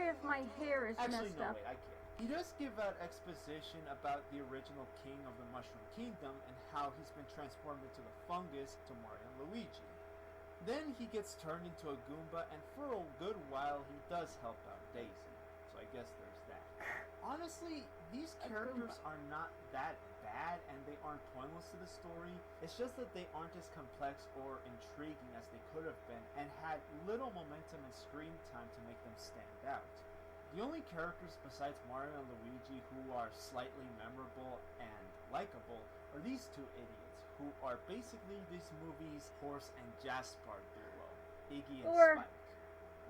sorry if my hair is Actually, messed no, up. wait, I can't. He does give out exposition about the original king of the Mushroom Kingdom and how he's been transformed into the fungus to Mario and Luigi. Then he gets turned into a Goomba, and for a good while he does help out Daisy. So I guess there's that. Honestly, these characters are not that bad, and they aren't pointless to the story. It's just that they aren't as complex or intriguing as they could have been, and had little momentum and screen time to make them stand out. The only characters besides Mario and Luigi who are slightly memorable and likable are these two idiots, who are basically this movie's Horse and Jaspar duo, Iggy and Or Spike.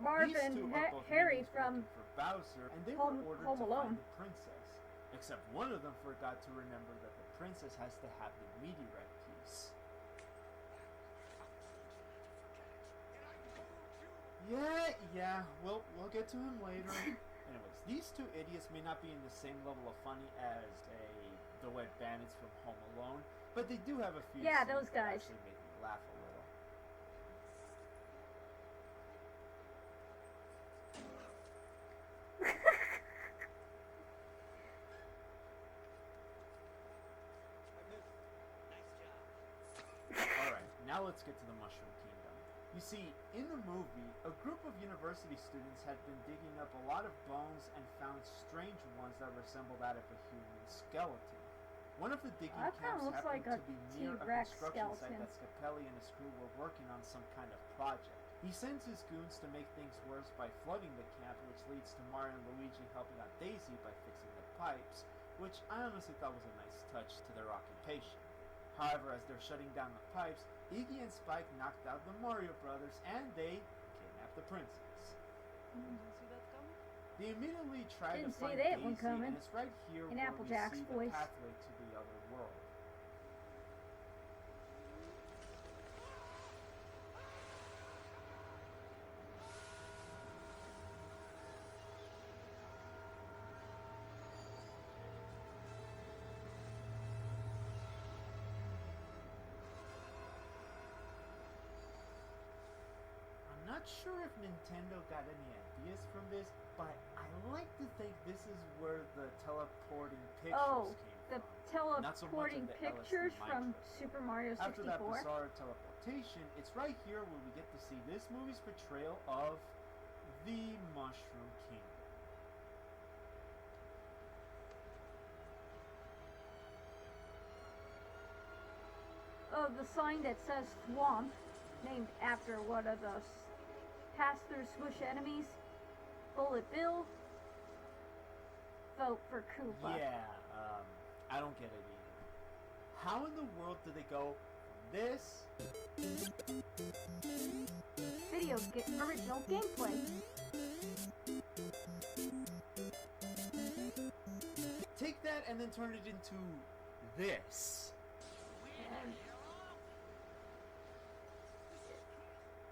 Marvin Harry from for Bowser, and they Home were ordered to Alone. find the princess. Except one of them forgot to remember that the princess has to have the meteorite piece. Yeah, we'll get to him later. Anyways, these two idiots may not be in the same level of funny as, say, the Wet Bandits from Home Alone, but they do have a few scenes those that guys actually make me laugh a little. Alright, now let's get to the Mushroom Kingdom. You see, in the movie, a group of university students had been digging up a lot of bones and found strange ones that resembled that of a human skeleton. One of the digging camps happened to be near a construction site that Scapelli and his crew were working on some kind of project. He sends his goons to make things worse by flooding the camp, which leads to Mario and Luigi helping out Daisy by fixing the pipes, which I honestly thought was a nice touch to their occupation. However, as they're shutting down the pipes, Iggy and Spike knocked out the Mario brothers, and they kidnapped the princess. They immediately try to find Daisy, and it's right here in where Applejack's we see voice. the pathway to the other world. I'm not sure if Nintendo got any ideas from this, but I like to think this is where the teleporting pictures came the from. teleporting pictures from Super Mario 64. After that bizarre teleportation, it's right here where we get to see this movie's portrayal of the Mushroom Kingdom. The sign that says Swamp, named after one of the pass-through squish enemies, Bullet Bill. Vote for Koopa. Yeah, I don't get it either. How in the world did they go from this original gameplay? Take that and then turn it into this.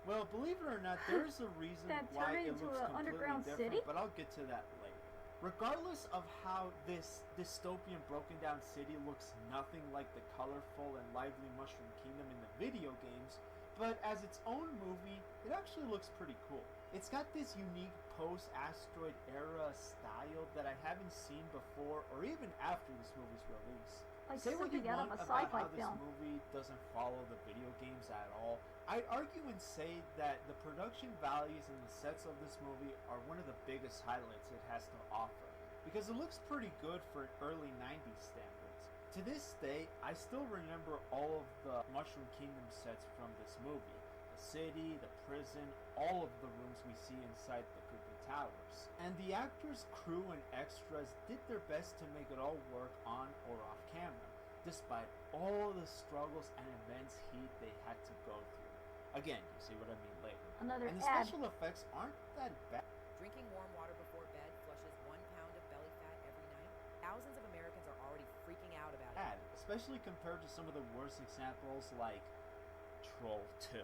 Well, believe it or not, there's a reason why it looks completely different, but I'll get to that later. Regardless of how this dystopian broken down city looks nothing like the colorful and lively Mushroom Kingdom in the video games, but as its own movie, it actually looks pretty cool. It's got this unique post-asteroid era style that I haven't seen before or even after this movie's release. Like Say what you out want of a about sci-fi how this film. movie doesn't follow the video games at all. I'd argue and say that the production values and the sets of this movie are one of the biggest highlights it has to offer, because it looks pretty good for early 90s standards. To this day, I still remember all of the Mushroom Kingdom sets from this movie. The city, the prison, all of the rooms we see inside the Koopa Towers. And the actors, crew, and extras did their best to make it all work on or off camera, despite all the struggles and immense heat they had to go through. Again, you see what I mean later. Another and the ad. special effects aren't that bad. Drinking warm water before bed flushes 1 pound of belly fat every night. Thousands of Americans are already freaking out about it. Especially compared to some of the worst examples like Troll 2.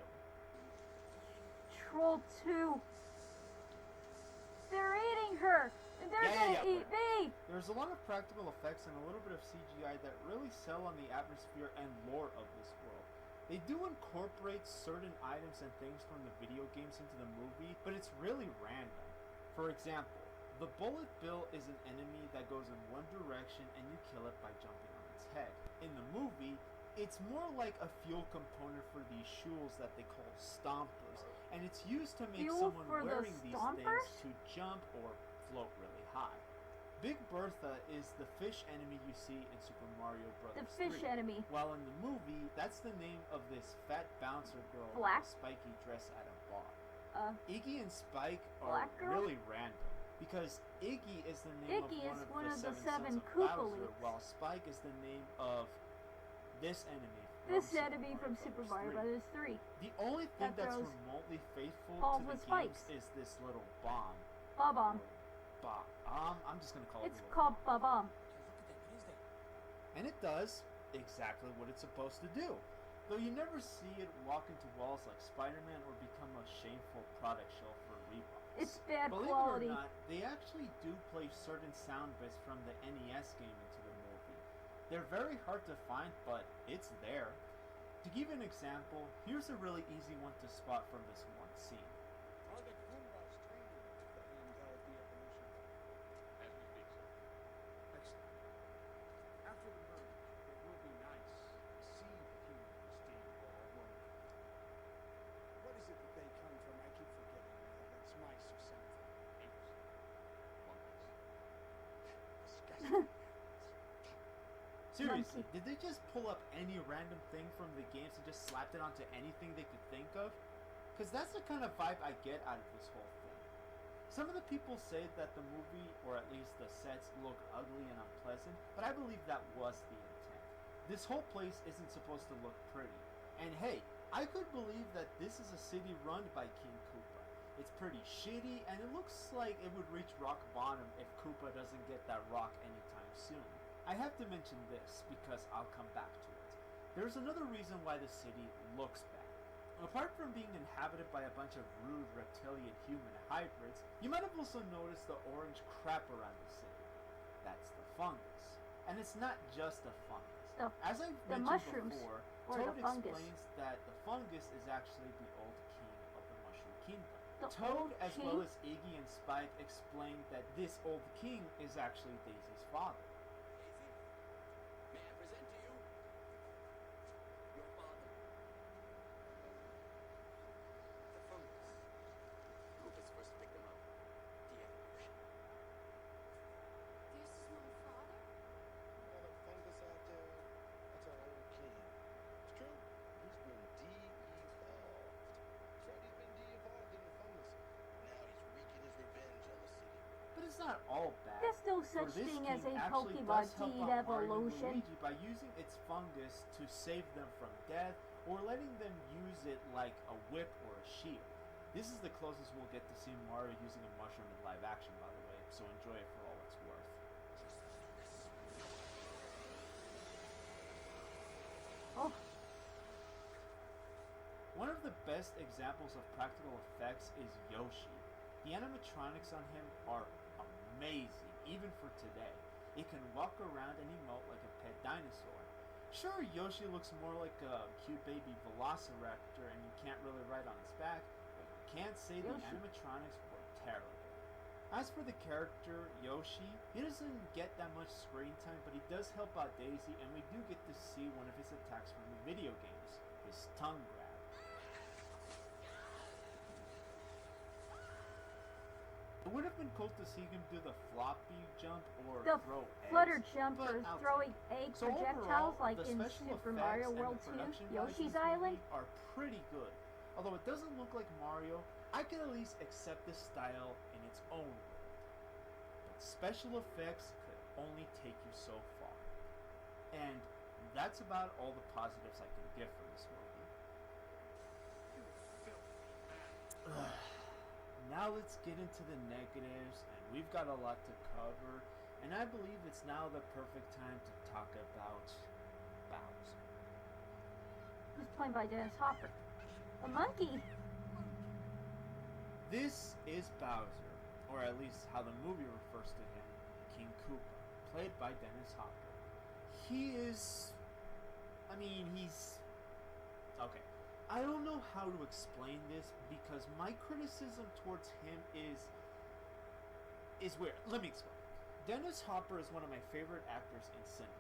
Troll 2. They're eating her! And they're gonna eat me! There's a lot of practical effects and a little bit of CGI that really sell on the atmosphere and lore of this world. They do incorporate certain items and things from the video games into the movie, but it's really random. For example, The Bullet Bill is an enemy that goes in one direction and you kill it by jumping on its head. In the movie, it's more like a fuel component for these shuls that they call stompers, and it's used to make Fuel someone for the wearing these stompers? things to jump or float really high. Big Bertha is the fish enemy you see in Super Mario Bros. The fish 3. enemy. While in the movie, that's the name of this fat bouncer girl Black? with a spiky dress at a bar. Iggy and Spike are Black girl? really random, because Iggy is the name Iggy of is one of the the seven seven sons of Koopa Bowser, Leaps. while Spike is the name of this enemy. This enemy from Super Mario Bros. 3. The only thing that that's throws remotely faithful balls to the with games spikes. is this little bomb. Ba-bomb. I'm just gonna call it. It's called Ba-bomb. And it does exactly what it's supposed to do. Though you never see it walk into walls like Spider-Man or become a shameful product shelf for Reeboks. It's bad Believe quality. it or not, they actually do play certain sound bits from the NES game into the movie. They're very hard to find, but it's there. To give you an example, here's a really easy one to spot from this one scene. Are the Goombas training for handheld de-evolution? As we speak, sir. Excellent. After the merge, it will be nice to see the human pristine raw world. What is it that they come from? I keep forgetting now. That's mice or something. Apes. Monkeys. Disgusting. Seriously, did they just pull up any random thing from the games and just slapped it onto anything they could think of? Because that's the kind of vibe I get out of this whole thing. Some of the people say that the movie, or at least the sets, look ugly and unpleasant, but I believe that was the intent. This whole place isn't supposed to look pretty. And hey, I could believe that this is a city run by King Koopa. It's pretty shitty, and it looks like it would reach rock bottom if Koopa doesn't get that rock anytime soon. I have to mention this because I'll come back to it. There's another reason why the city looks bad. Apart from being inhabited by a bunch of rude reptilian human hybrids, you might have also noticed the orange crap around the city. That's the fungus. And it's not just the fungus. As I've the mentioned mushrooms before, or Toad the fungus. explains that the fungus is actually the old king of the Mushroom Kingdom. The Toad, old as king? well as Iggy and Spike, explain that this old king is actually Daisy's father. Daisy, may I present to you your father? The fungus. Koopas first picked them up. De-evolution. This is my father? Well, the fungus out there, that's our old king. It's true. He's been de-evolved. That's right, he's been de-evolved in the fungus. Now he's wreaking his revenge on the city. But it's not all bad. There's no For such this thing king as a actually Pokemon does help out Mario and de-evolution. Luigi by using its fungus to save them from death, or letting them use it like a whip or a shield. This is the closest we'll get to seeing Mario using a mushroom in live action, by the way, so enjoy it for all it's worth. Oh, One of the best examples of practical effects is Yoshi. The animatronics on him are amazing, even for today. It can walk around and emote like a pet dinosaur. Sure, Yoshi looks more like a cute baby velociraptor and you can't really ride on his back, but you can't say the Yoshi. animatronics were terrible. As for the character, Yoshi, he doesn't get that much screen time, but he does help out Daisy, and we do get to see one of his attacks from the video games, his tongue grab. It would have been cool to see him do the floppy jump or the throw flutter eggs, jump but or I'll throwing take it. egg So projectiles overall, like the in special Super effects Mario and the World 2, production values Yoshi's in this Island. movie are pretty good. Although it doesn't look like Mario, I can at least accept this style in its own world. But special effects could only take you so far. And that's about all the positives I can give for this movie. Now let's get into the negatives, and we've got a lot to cover, and I believe it's now the perfect time to talk about Bowser. Who's played by Dennis Hopper. A monkey. This is Bowser, or at least how the movie refers to him, King Koopa, played by Dennis Hopper. He is... he's... Okay. I don't know how to explain this because my criticism towards him is is weird. Let me explain. Dennis Hopper is one of my favorite actors in cinema.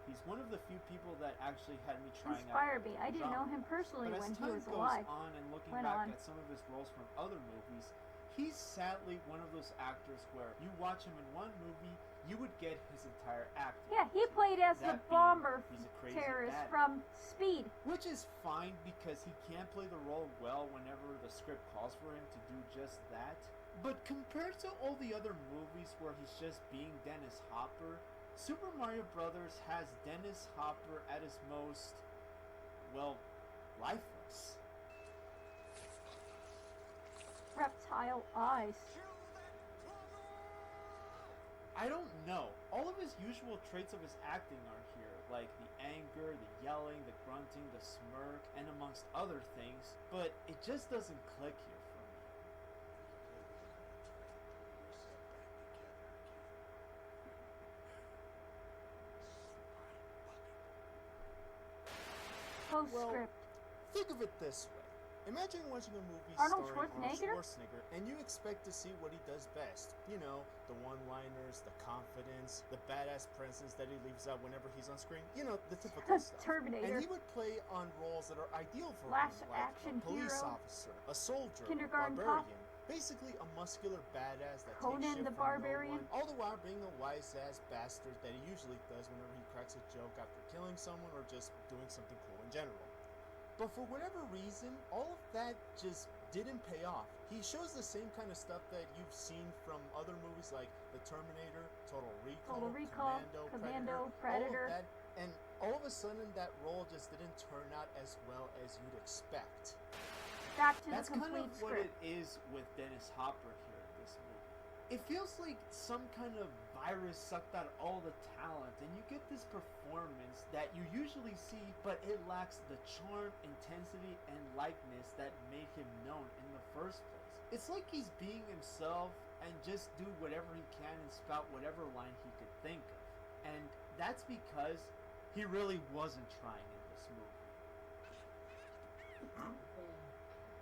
He's one of the few people that actually had me trying Inspired out me. I didn't know him personally but when as he time was goes alive. on and looking Went back on. at some of his roles from other movies, he's sadly one of those actors where you watch him in one movie, you would get his entire acting. Yeah, he played as the That being, bomber he's a crazy terrorist badass. from Speed. Which is fine because he can play the role well whenever the script calls for him to do just that. But compared to all the other movies where he's just being Dennis Hopper, Super Mario Brothers has Dennis Hopper at his most, well, lifeless. Reptile eyes. I don't know. All of his usual traits of his acting are here, like the anger, the yelling, the grunting, the smirk, and amongst other things, but it just doesn't click here for me. Postscript. Think of it this way. Imagine watching a movie Arnold starring Schwarzenegger? Arnold Schwarzenegger and you expect to see what he does best. You know, the one-liners, the confidence, the badass presence that he leaves out whenever he's on screen. You know, the typical stuff. Terminator. And he would play on roles that are ideal for Last him, like action a police hero. officer, a soldier, Kindergarten a cop. barbarian. Basically a muscular badass that Conan takes shit the from Barbarian. no one, all the while being a wise-ass bastard that he usually does whenever he cracks a joke after killing someone or just doing something cool in general. But for whatever reason, all of that just didn't pay off. He shows the same kind of stuff that you've seen from other movies like The Terminator, Total Recall, Commando, all Predator. of that, and all of a sudden that role just didn't turn out as well as you'd expect. Back to That's the kind complete of what script. it is with Dennis Hopper here in this movie. It feels like some kind of virus sucked out all the talent, and you get this performance that you usually see, but it lacks the charm, intensity, and likeness that made him known in the first place. It's like he's being himself and just do whatever he can and spout whatever line he could think of. And that's because he really wasn't trying in this movie.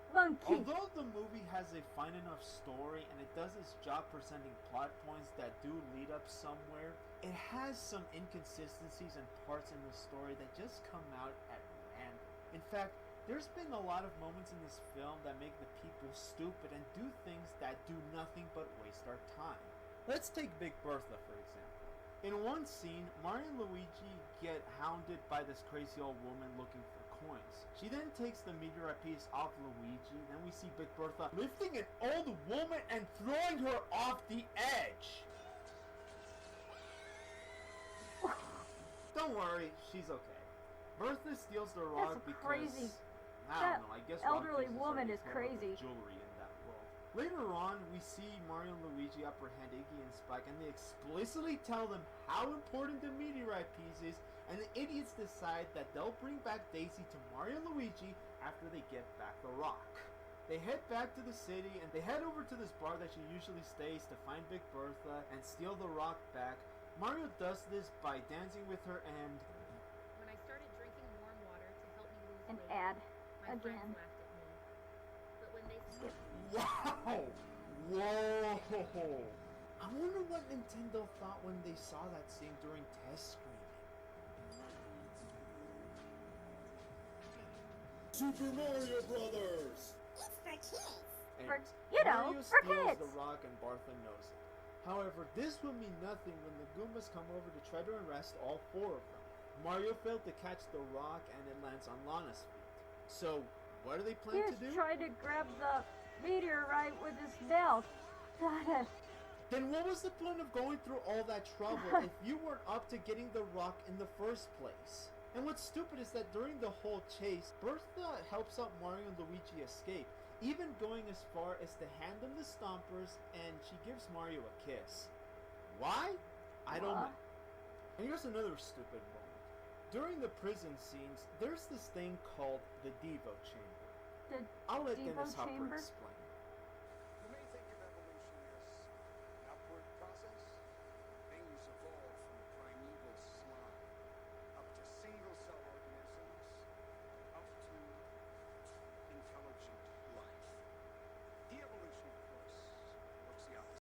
Monkey. Although the movie has a fine enough story and it does its job presenting plot points that do lead up somewhere, it has some inconsistencies and parts in the story that just come out at random. In fact, there's been a lot of moments in this film that make the people stupid and do things that do nothing but waste our time. Let's take Big Bertha for example. In one scene, Mario and Luigi get hounded by this crazy old woman looking for coins. She then takes the meteorite piece off Luigi, then we see Big Bertha lifting an old woman and throwing her off the edge. Don't worry, she's okay. Bertha steals the rock because crazy. I That don't know, I guess elderly rock pieces woman are is more of a crazy. jewelry in that world. Later on, we see Mario and Luigi apprehend Iggy and Spike, and they explicitly tell them how important the meteorite piece is, and the idiots decide that they'll bring back Daisy to Mario and Luigi after they get back the rock. They head back to the city, and they head over to this bar that she usually stays to find Big Bertha and steal the rock back. Mario does this by dancing with her and... When I started drinking warm water to help me lose An weight, ad. my Again. friends laughed at me. But when they Skip. Wow! Whoa! I wonder what Nintendo thought when they saw that scene during test screening. Super Mario Brothers! Anyways, you know, Mario for steals kids. the rock and Bertha knows it. However, this will mean nothing when the Goombas come over to try to arrest all four of them. Mario failed to catch the rock and it lands on Lana's feet. So, what do they plan to do? He's trying to grab the meteorite with his belt. Gotta. Then what was the point of going through all that trouble if you weren't up to getting the rock in the first place? And what's stupid is that during the whole chase, Bertha helps out Mario and Luigi escape, even going as far as to hand them the stompers, and she gives Mario a kiss. Why? I don't know. And here's another stupid moment. During the prison scenes, there's this thing called the Devo Chamber. The I'll let Devo Dennis Hopper Chamber? explain.